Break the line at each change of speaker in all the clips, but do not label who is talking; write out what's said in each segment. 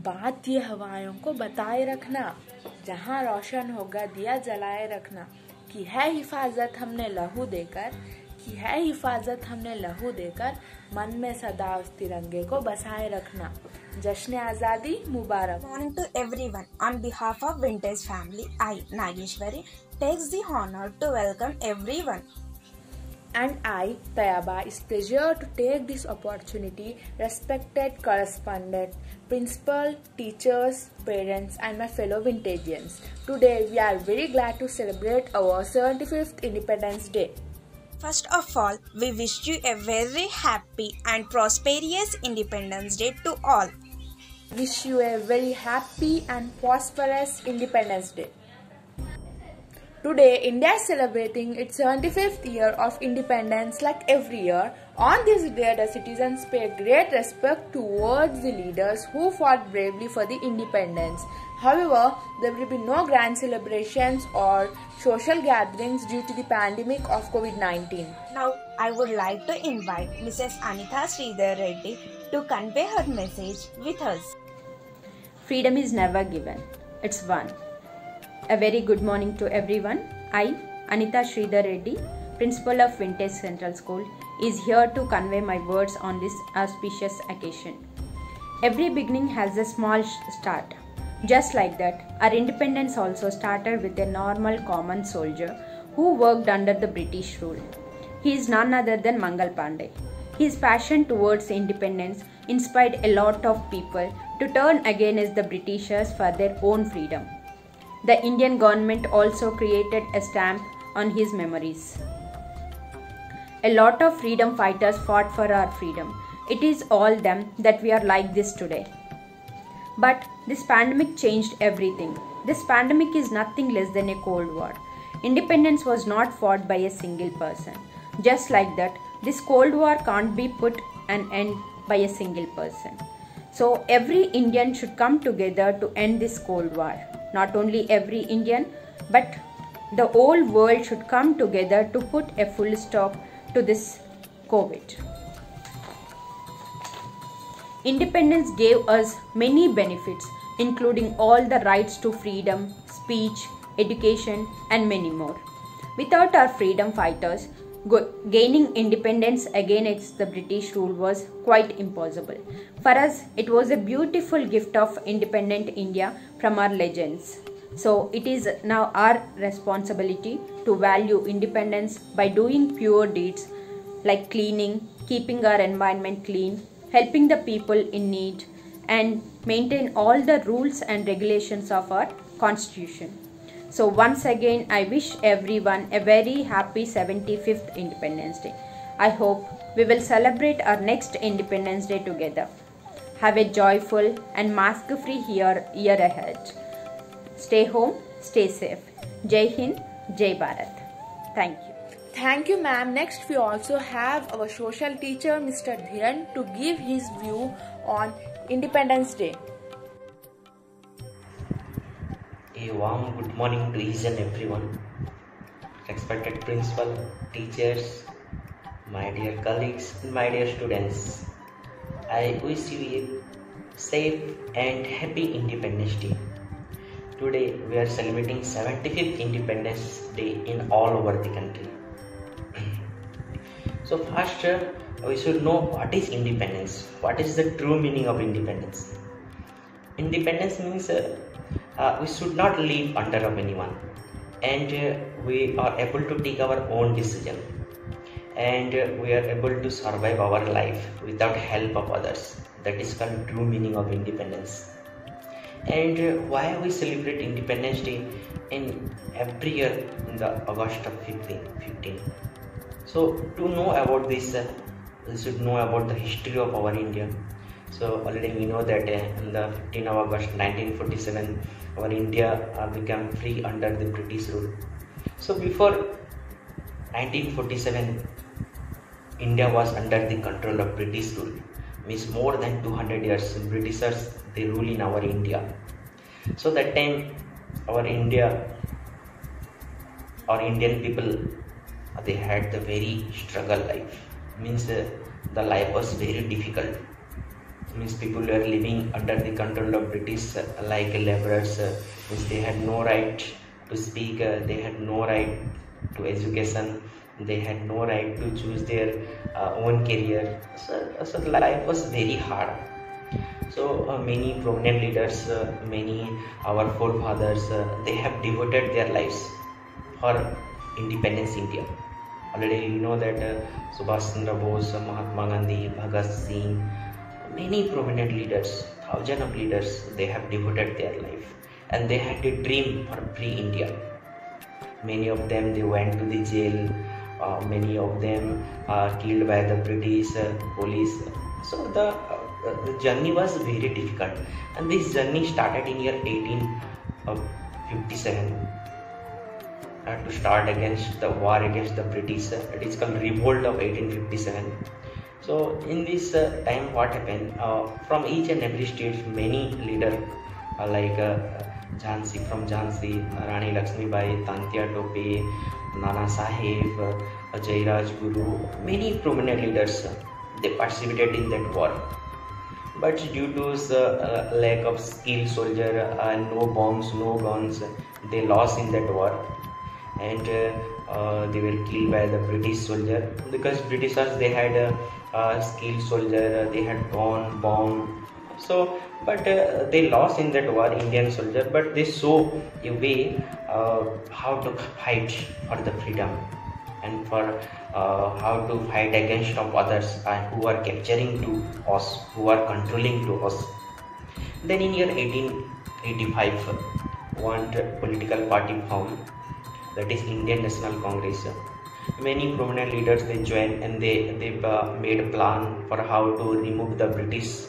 बात ये हवाओं को बताए रखना, जहाँ रोशन होगा दिया जलाए रखना, कि है हिफाजत हमने लहू देकर, की है हिफाजत हमने लहू देकर, मन में सदा उस तिरंगे को बसाए रखना। जश्न आज़ादी मुबारक।
Morning to everyone. On behalf of Vintage family, I, Nageshwari, takes the honor to welcome everyone.
And I, Tayaba, is pleasure to take this opportunity, respected correspondent, principal, teachers, parents, and my fellow Vintagians. Today, we are very glad to celebrate our 75th Independence Day.
First of all, we wish you a very happy and prosperous Independence Day to all.
Wish you a very happy and prosperous Independence Day. Today, India is celebrating its 75th year of independence like every year. On this day, the citizens pay great respect towards the leaders who fought bravely for the independence. However, there will be no grand celebrations or social gatherings due to the pandemic of COVID-19.
Now, I would like to invite Mrs. Anitha Sridhar Reddy to convey her message with us.
Freedom is never given, it's won. A very good morning to everyone. I, Anitha Sridhar Reddy, Principal of Vintage Central School, is here to convey my words on this auspicious occasion. Every beginning has a small start. Just like that, our independence also started with a normal common soldier who worked under the British rule. He is none other than Mangal Pandey. His passion towards independence inspired a lot of people to turn against the Britishers for their own freedom. The Indian government also created a stamp on his memories. A lot of freedom fighters fought for our freedom. It is all them that we are like this today. But this pandemic changed everything. This pandemic is nothing less than a Cold War. Independence was not fought by a single person. Just like that, this Cold War can't be put an end by a single person. So every Indian should come together to end this Cold War. Not only every Indian, but the whole world should come together to put a full stop to this COVID. Independence gave us many benefits, including all the rights to freedom, speech, education, and many more. Without our freedom fighters, gaining independence against the British rule was quite impossible. For us, it was a beautiful gift of independent India from our legends. So it is now our responsibility to value independence by doing pure deeds like cleaning, keeping our environment clean, helping the people in need, and maintain all the rules and regulations of our constitution. So once again, I wish everyone a very happy 75th Independence Day. I hope we will celebrate our next Independence Day together. Have a joyful and mask-free year ahead. Stay home, stay safe. Jai Hind, Jai Bharat. Thank you.
Thank you, ma'am. Next, we also have our social teacher, Mr. Dhiran, to give his view on Independence Day.
A warm good morning to each and everyone. Respected principal, teachers, my dear colleagues, and my dear students. I wish you a safe and happy Independence Day. Today we are celebrating 75th Independence Day in all over the country. So first we should know what is independence. What is the true meaning of independence? Independence means we should not live under of anyone, and we are able to take our own decision, and we are able to survive our life without help of others. That is called true meaning of independence. And why we celebrate Independence Day in every year in the August of 15. So to know about this, we should know about the history of our India. So already we know that in the 15th of August 1947, our India became free under the British rule. So before 1947, India was under the control of British rule. Means more than 200 years Britishers they rule in our India. So that time our Indian people they had the very struggle life. Means the life was very difficult. means people were living under the control of British, like laborers. Means they had no right to speak, they had no right to education, they had no right to choose their own career. So life was very hard. So many prominent leaders, many our forefathers, they have devoted their lives for independence India. Already you know that Subhash Chandra Bose, Mahatma Gandhi, Bhagat Singh, many prominent leaders, thousands of leaders, they have devoted their life and they had a dream for free India. Many of them, they went to the jail, many of them are killed by the British police. So the journey was very difficult, and this journey started in year 1857 to start against the war against the British. It is called Revolt of 1857. So in this time, what happened? From each and every state, many leaders like Jhansi, from Jhansi, Rani Lakshmibai, Tantia Tope, Nana Sahib, Jairaj Guru, many prominent leaders, they participated in that war. But due to lack of skilled soldier, no bombs, no guns, they lost in that war, and they were killed by the British soldier, because Britishers, they had a skilled soldier, they had gone bomb. So but they lost in that war, Indian soldier, but they saw a way how to fight for the freedom and for how to fight against of others who are capturing to us, who are controlling to us. Then in year 1885, one political party formed, that is Indian National Congress. Many prominent leaders, they joined, and they made a plan for how to remove the British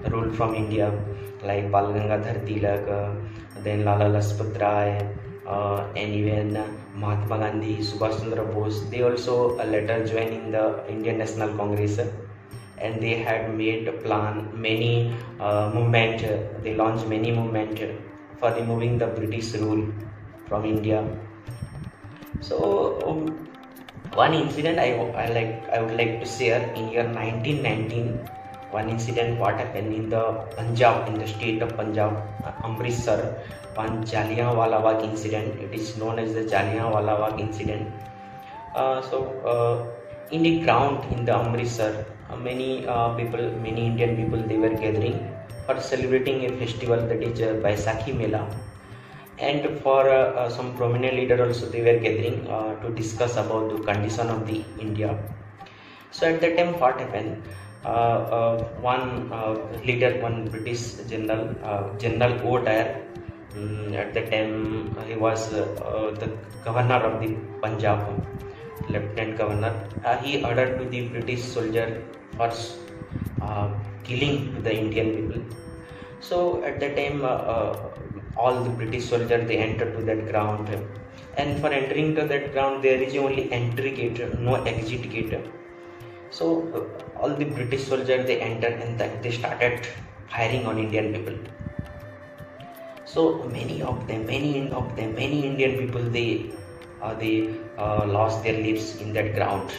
rule from India, like Bal Gangadhar Tilak, then Lala Lajpat Rai, and even Mahatma Gandhi, Subhash Chandra Bose. They also later joined in the Indian National Congress, and they had made a plan, many movement. They launched many movement for removing the British rule from India. So one incident I would like to share. In year 1919, one incident what happened in the Punjab, in the state of Punjab, Amritsar, one Jallianwala Bagh incident. It is known as the Jallianwala Bagh incident. In the ground in the Amritsar, many people, many Indian people, they were gathering for celebrating a festival, that is Baisakhi Mela, and for some prominent leader also they were gathering to discuss about the condition of the India. So at that time, what happened? One leader, one British general, General O'Dwyer, at that time he was the governor of the Punjab, lieutenant governor. He ordered to the British soldier for killing the Indian people. So at that time, all the British soldiers, they entered to that ground, and for entering to that ground there is only entry gate, no exit gate. So all the British soldiers, they entered and they started firing on Indian people. So many Indian people, they lost their lives in that ground,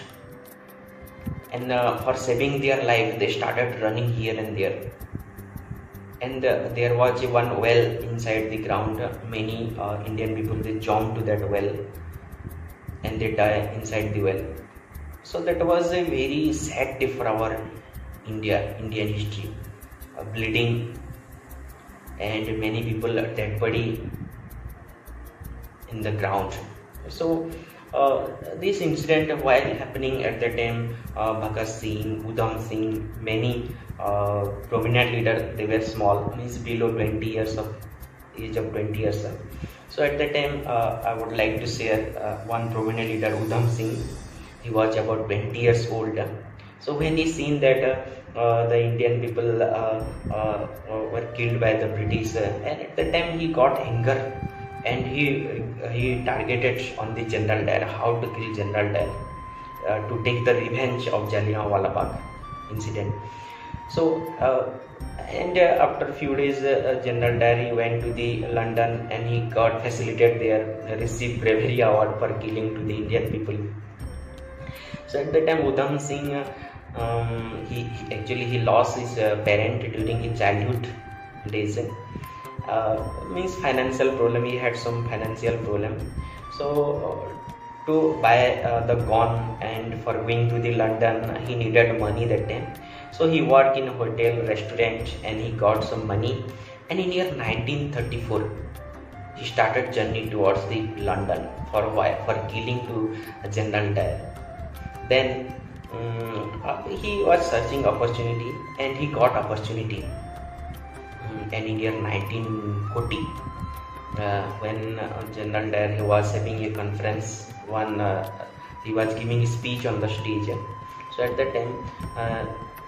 and for saving their life, they started running here and there. And there was one well inside the ground. Many Indian people, they jumped to that well and they died inside the well. So that was a very sad day for our Indian history, bleeding, and many people dead body in the ground. So this incident, while happening at the time, Bhagat Singh, Udham Singh, many prominent leaders, they were small, means below 20 years of age of 20 years. So at that time, I would like to share one prominent leader, Udham Singh. He was about 20 years old. So when he seen that the Indian people were killed by the British, and at that time he got anger, and he targeted on the General Dyer, how to kill General Dyer, to take the revenge of Jallianwala Bagh incident. So and after a few days, General Dyer went to the London, and he got facilitated there, received bravery award for killing to the Indian people. So at that time, Udham Singh, He lost his parent during his childhood days. Means financial problem. He had some financial problem. So to buy the gun and for going to the London, he needed money that time. So he worked in a hotel, restaurant, and he got some money. And in year 1934, he started journey towards the London for a while for killing to General Dyer. Then he was searching opportunity and he got opportunity. And in year 1940, when General Dyer he was having a conference, he was giving a speech on the stage. So at that time,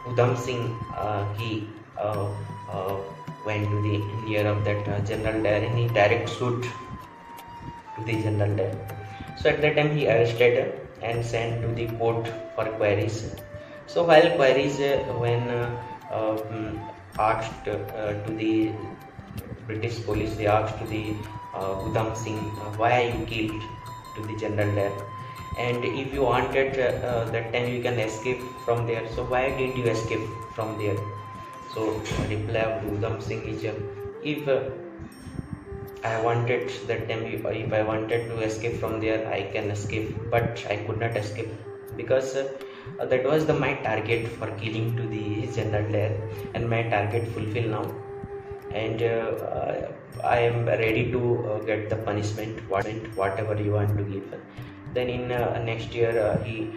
Udham Singh he went to the near of that General Dyer and he direct shoot to the General Dyer. So at that time he arrested and sent to the court for queries. So while queries when asked to the British police, they asked to the Udham Singh, why you killed to the General Dyer, and if you wanted that time you can escape from there, so why didn't you escape from there? So reply of Udham Singh is, if I wanted that time, if I wanted to escape from there, I can escape, but I could not escape because that was my target for killing to the General Dyer, and my target fulfilled now, and I am ready to get the punishment, whatever you want to give. Then in next year he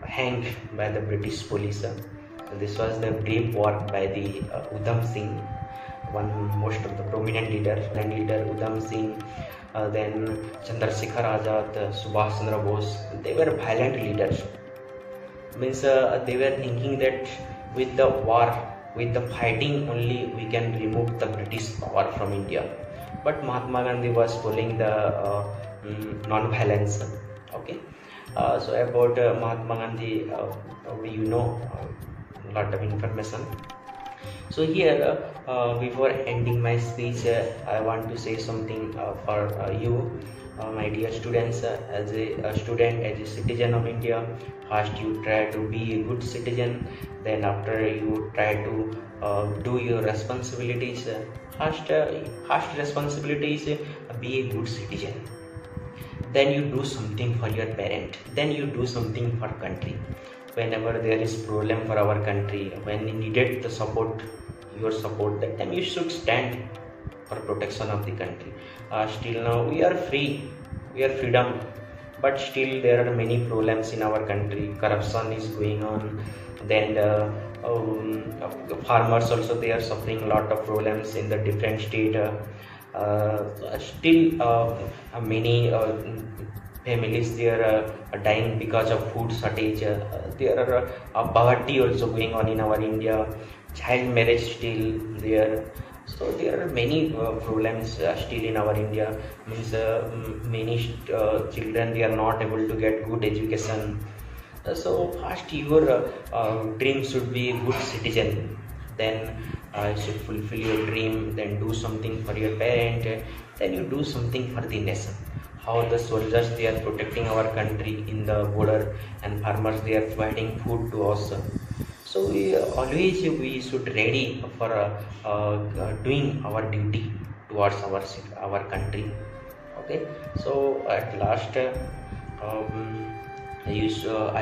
hanged by the British police. This was the brave work by the Udham Singh, one most of the prominent leader Udham Singh, then Chandrasekhar Azad, Subhash Chandra Bose. They were violent leaders. Means they were thinking that with the war, with the fighting only we can remove the British power from India. But Mahatma Gandhi was following the non-violence. Okay, so about Mahatma Gandhi, you know a lot of information. So here, before ending my speech, I want to say something for you, my dear students. As a student, as a citizen of India, first you try to be a good citizen. Then after you try to do your responsibilities. First responsibility is be a good citizen. Then you do something for your parent. Then you do something for country. Whenever there is problem for our country, when you needed the support, your support, that time you should stand for protection of the country. Still now we are free, we are freedom, but still there are many problems in our country. Corruption is going on. Then farmers also, they are suffering a lot of problems in the different state. Still many families they are dying because of food shortage. There are poverty also going on in our India. Child marriage still there. So there are many problems still in our India. Means many children they are not able to get good education. So first your dream should be a good citizen. Then you should fulfill your dream. Then do something for your parent. Then you do something for the nation. How the soldiers they are protecting our country in the border, and farmers they are providing food to us. So we should ready for doing our duty towards our country. Okay. So at last, I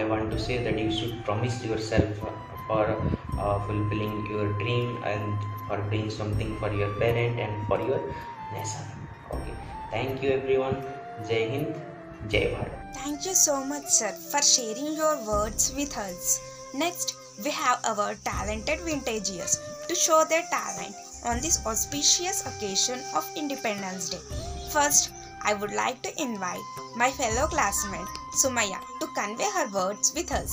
want to say that you should promise yourself for fulfilling your dream and for doing something for your parent and for your nation. Okay. Thank you everyone. Jai Hind, Jai Bharat.
Thank you so much, sir, for sharing your words with us. Next, we have our talented vintageers to show their talent on this auspicious occasion of Independence Day. First, I would like to invite my fellow classmate Sumaya to convey her words with us.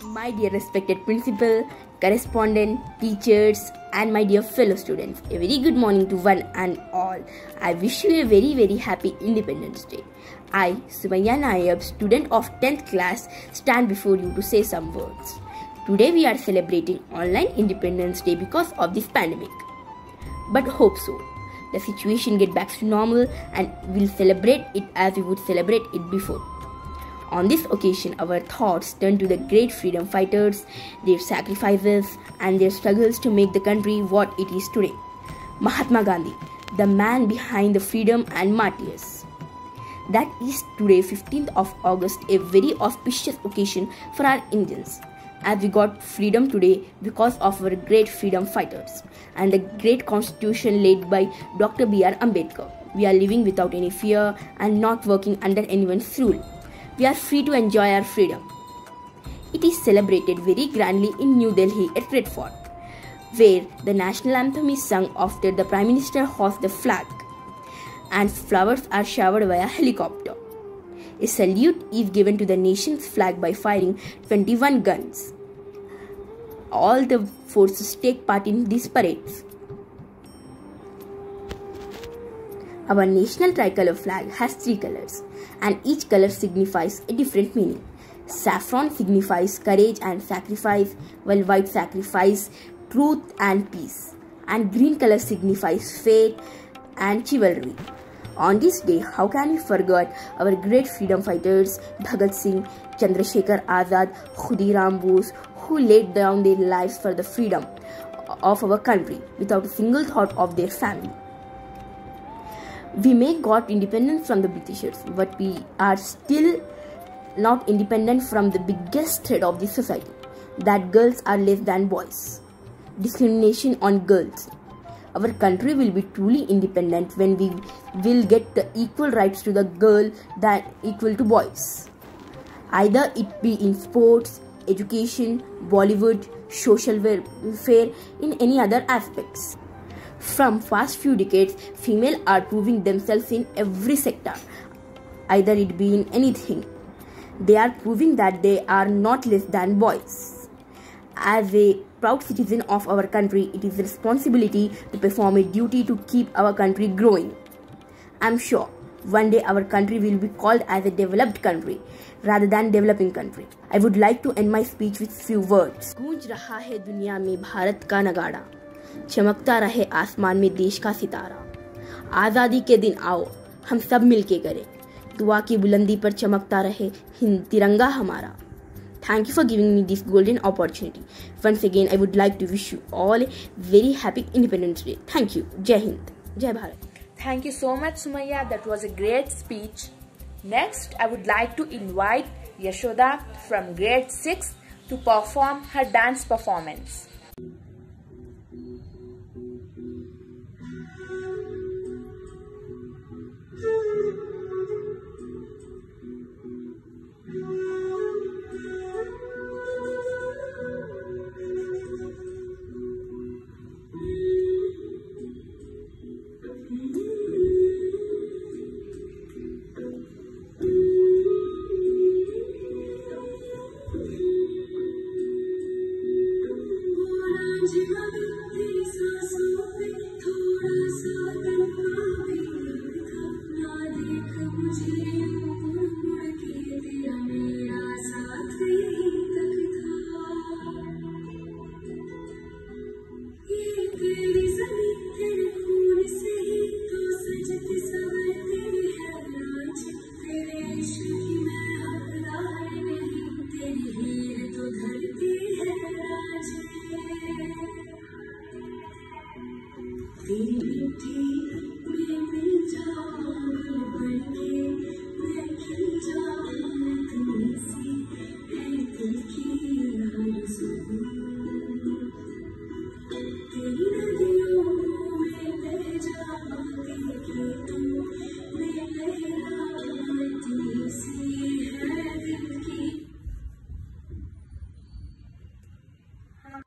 My dear respected principal, correspondent, teachers, and my dear fellow students, a very good morning to one and all. I wish you a very very happy Independence Day. I, Sumaya Nayab, student of 10th class, stand before you to say some words. Today we are celebrating online Independence Day because of this pandemic. But hope so. The situation get back to normal and we'll celebrate it as we would celebrate it before. On this occasion, our thoughts turn to the great freedom fighters, their sacrifices, and their struggles to make the country what it is today. Mahatma Gandhi, the man behind the freedom and martyrs. That is today, 15th of August, a very auspicious occasion for our Indians, as we got freedom today because of our great freedom fighters and the great constitution laid by Dr. B.R. Ambedkar. We are living without any fear and not working under anyone's rule. We are free to enjoy our freedom. It is celebrated very grandly in New Delhi at Red Fort, where the national anthem is sung after the Prime Minister hoists the flag and flowers are showered via helicopter. A salute is given to the nation's flag by firing 21 guns. All the forces take part in these parades. Our national tricolor flag has 3 colors, and each color signifies a different meaning. Saffron signifies courage and sacrifice, while white signifies truth and peace, and green color signifies faith and chivalry. On this day, how can we forget our great freedom fighters Bhagat Singh, Chandrasekhar Azad, Khudiram Bose, who laid down their lives for the freedom of our country without a single thought of their family. We may got independence from the Britishers, but we are still not independent from the biggest threat of this society, that girls are less than boys. Discrimination on girls. Our country will be truly independent when we will get the equal rights to the girl that equal to boys. Either it be in sports, education, Bollywood, social welfare, in any other aspects. From past few decades, females are proving themselves in every sector, either it be in anything. They are proving that they are not less than boys. As a proud citizen of our country, it is a responsibility to perform a duty to keep our country growing. I am sure one day our country will be called as a developed country rather than developing country. I would like to end my speech with few words. गूंज रहा है दुनिया में भारत का नगाड़ा, चमकता रहे आसमान में देश का सितारा। आज़ादी के दिन आओ हम सब मिलके करें, दुआ की बुलंदी पर चमकता रहे हिंद तिरंगा हमारा। Thank you for giving me this golden opportunity. Once again, I would like to wish you all a very happy Independence Day. Thank you. Jai Hind. Jai Bharat.
Thank you so much, Sumaya. That was a great speech. Next, I would like to invite Yashoda from grade 6 to perform her dance performance.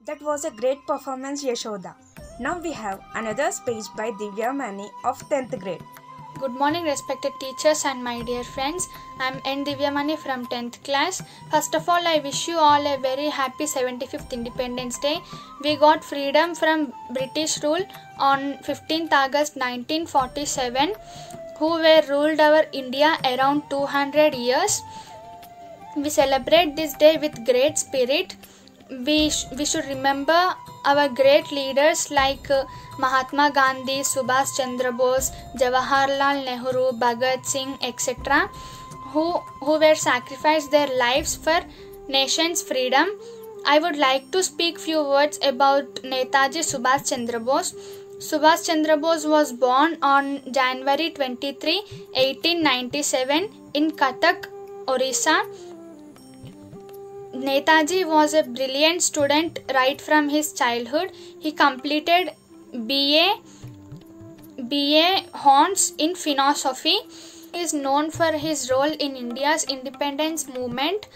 That was a great performance, Yashoda. Now we have another speech by Divya Mani of 10th grade.
Good morning, respected teachers and my dear friends. I am N. Divya Mani from 10th class. First of all, I wish you all a very happy 75th Independence Day. We got freedom from British rule on 15th August 1947, who were ruled our India around 200 years. We celebrate this day with great spirit. We should remember our great leaders like Mahatma Gandhi, Subhash Chandra Bose, Jawaharlal Nehru, Bhagat Singh, etc., who were sacrificed their lives for nation's freedom. I would like to speak few words about Netaji Subhash Chandra Bose. Subhash Chandra Bose was born on January 23, 1897 in Cuttack, Orissa. Netaji was a brilliant student right from his childhood. He completed BA Hons in Philosophy. He is known for his role in India's independence movement,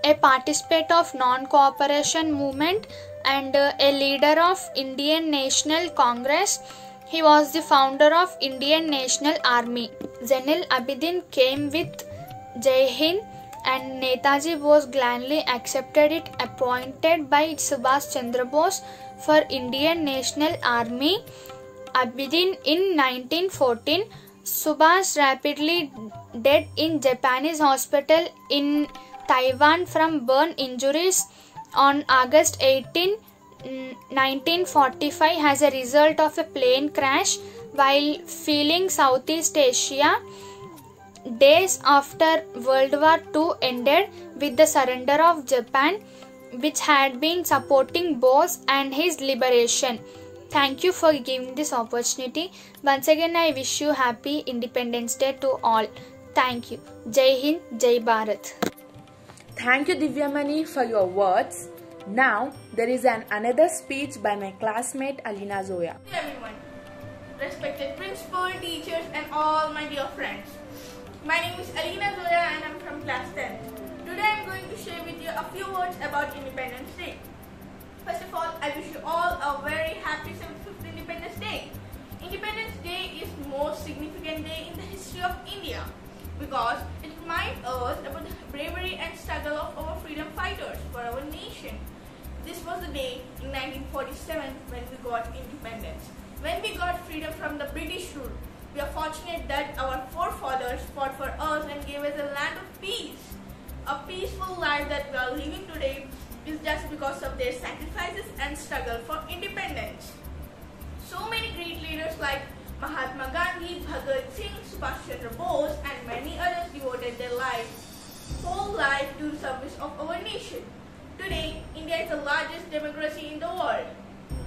a participant of non-cooperation movement, and a leader of Indian National Congress. He was the founder of Indian National Army. Zainal Abidin came with Jai Hind, and Netaji Bose gladly accepted it, appointed by Subhash Chandra Bose for Indian National Army. Abidin in 1914. Subhash rapidly died in Japanese hospital in Taiwan from burn injuries on August 18, 1945 as a result of a plane crash while fleeing Southeast Asia. Days after World War II ended with the surrender of Japan, which had been supporting Bose and his liberation. Thank you for giving this opportunity. Once again, I wish you happy Independence Day to all. Thank you. Jai Hind, Jai Bharat.
Thank you, Divyamani, for your words. Now, there is another speech by my classmate Alina Zoya.
Hello everyone, respected principal, teachers and all my dear friends. My name is Alina Zoya and I am from class 10. Today I am going to share with you a few words about Independence Day. First of all, I wish you all a very happy 75th Independence Day. Independence Day is the most significant day in the history of India because it reminds us about the bravery and struggle of our freedom fighters for our nation. This was the day in 1947 when we got independence. When we got freedom from the British rule, we are fortunate that our forefathers fought for us and gave us a land of peace. A peaceful life that we are living today is just because of their sacrifices and struggle for independence. So many great leaders like Mahatma Gandhi, Bhagat Singh, Subhash Chandra Bose and many others devoted their whole life to the service of our nation. Today, India is the largest democracy in the world.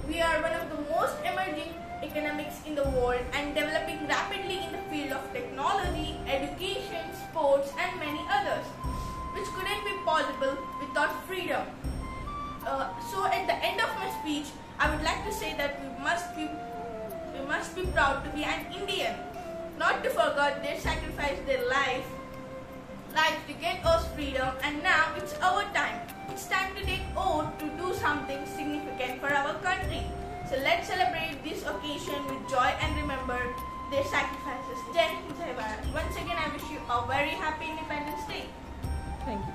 We are one of the most emerging economics in the world and developing rapidly in the field of technology, education, sports and many others, which couldn't be possible without freedom. So at the end of my speech, I would like to say that we must be proud to be an Indian, not to forget they sacrificed their lives to get us freedom, and now it's our time. It's time to take oath to do something significant for our country. So let's celebrate this occasion with joy and remember their sacrifices. Jai Hind, Jai Bharat. Once again, I wish you a very happy Independence Day.
Thank you.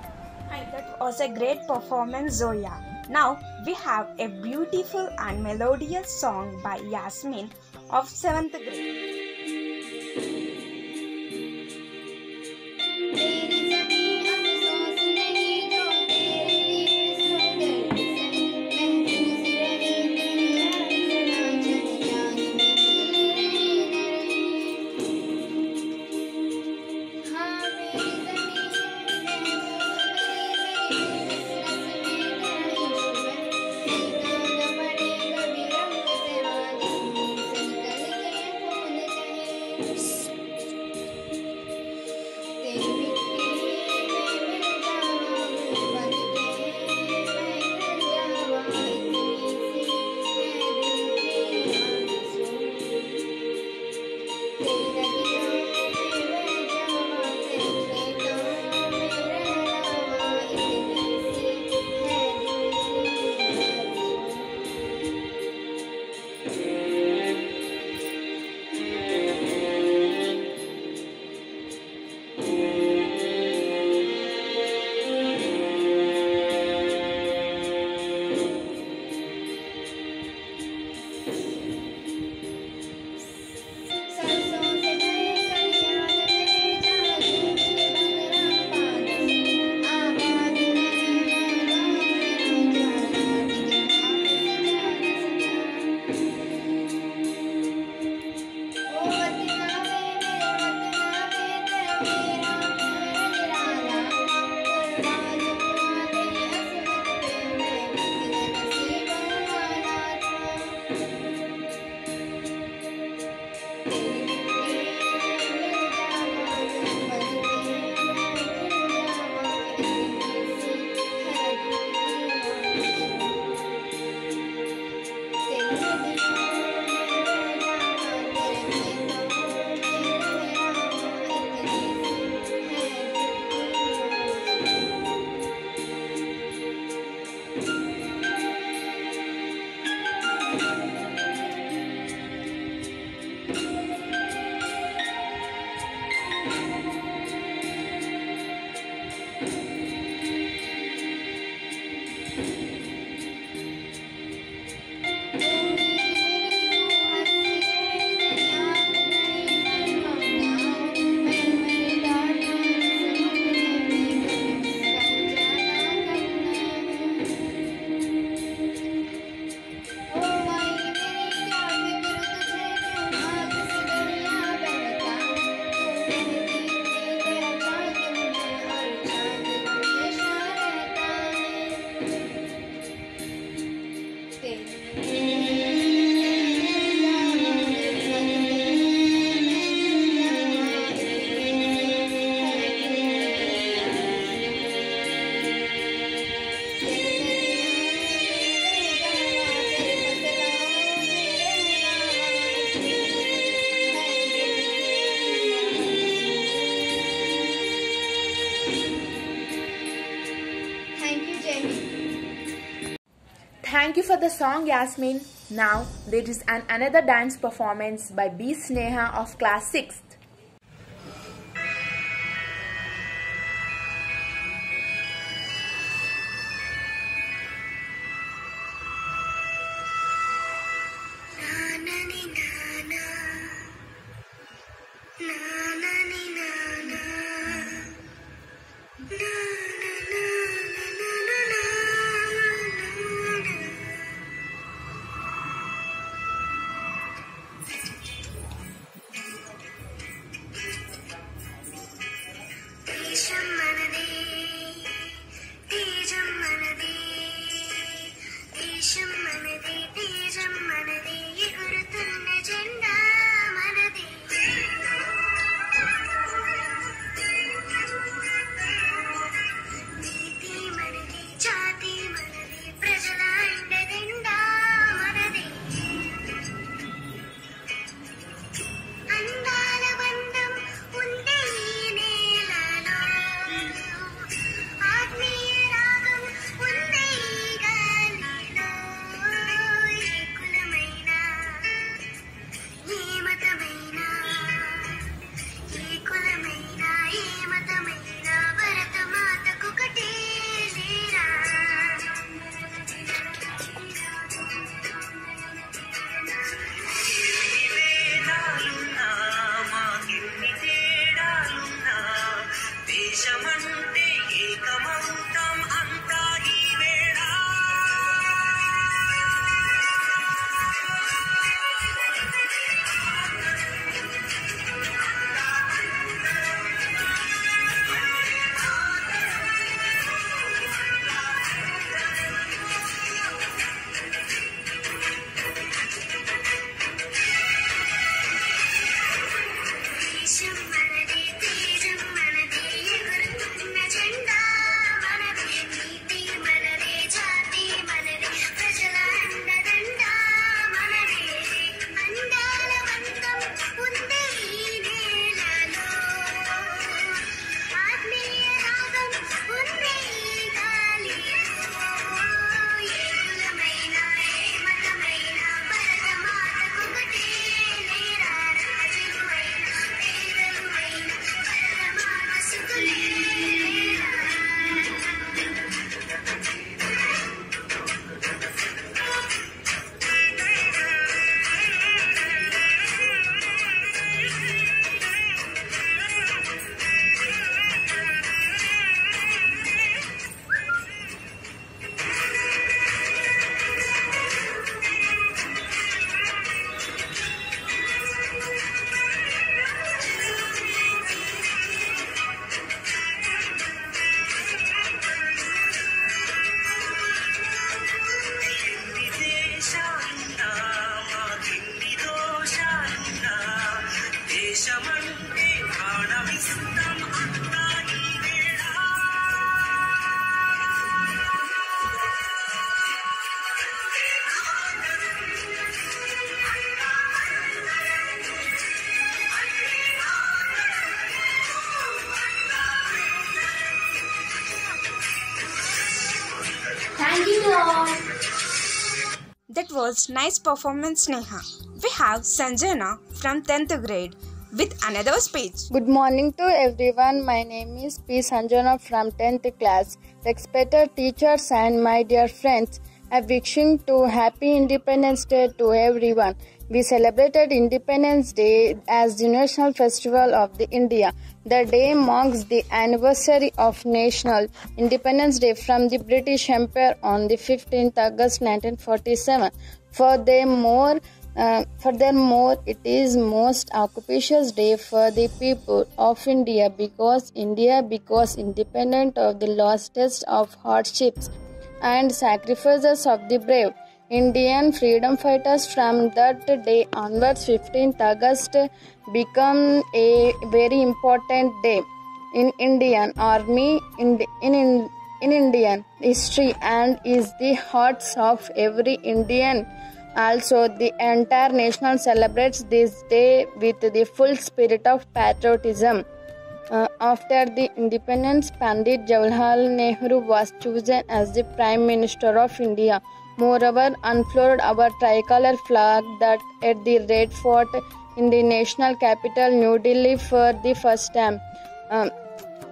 That was a great performance, Zoya. Now we have a beautiful and melodious song by Yasmin of 7th grade.
पड़ेगा भी रंग से
Thank you for the song, Yasmin. Now there is another dance performance by B. Sneha of class 6th.
That was nice performance, Neha. We have Sanjana from 10th grade with another speech.
Good morning to everyone. My name is P. Sanjana from 10th class. Respected teachers and my dear friends, I wish you to Happy Independence Day to everyone. We celebrated Independence Day as the national festival of the India. The day marks the anniversary of National Independence Day from the British Empire on the 15th August 1947. Furthermore, it is most auspicious day for the people of India because independent of the lostest of hardships and sacrifices of the brave Indian freedom fighters. From that day onwards, 15th August become a very important day in Indian Army, in Indian history, and is the hearts of every Indian. Also, the entire nation celebrates this day with the full spirit of patriotism. After the independence, Pandit Jawaharlal Nehru was chosen as the Prime Minister of India Moreover, unfurled our tricolor flag that at the Red Fort in the national capital, New Delhi, for the first time.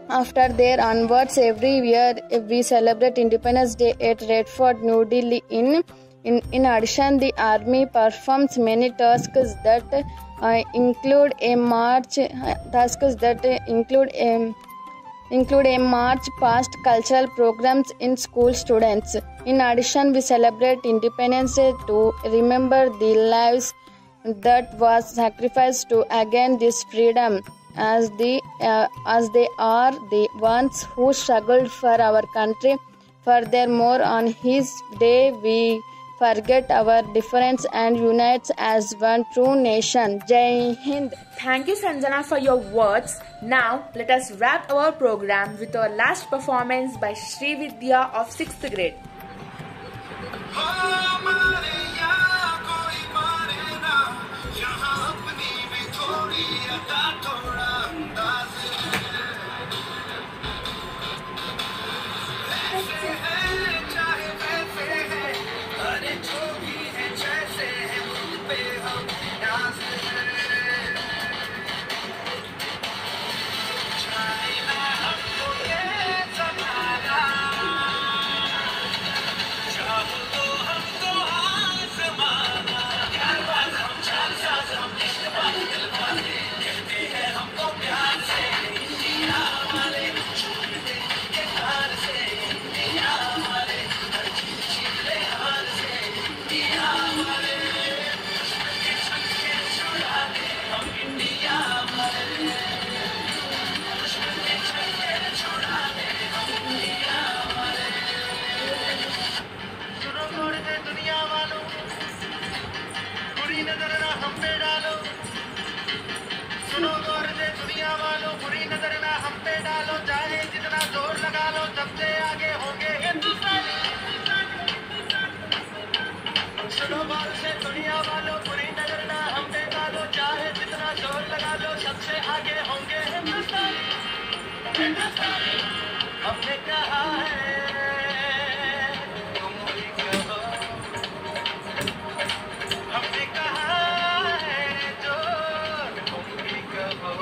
After there onwards, every year we celebrate Independence Day at Red Fort, New Delhi. In addition, the army performs many tasks that include a march past, cultural programs in school students. In addition, we celebrate Independence Day to remember the lives that was sacrificed to gain this freedom, as they are the ones who struggled for our country. Furthermore, on his day we forget our difference and unites as one true nation. Jai Hind.
Thank you, Sanjana, for your words. Now, let us wrap our program with our last performance by Sri Vidya of 6th grade.
हमने कहा है तुम ही कहो, हमने कहा है जो तुम ही कहो.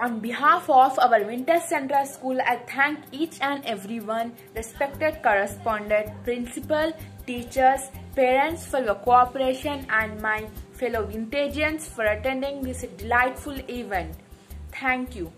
On behalf of our Winter Central School, I thank each and everyone, respected correspondent, principal, teachers, parents for your cooperation, and my fellow Vintagians for attending this delightful event. Thank you.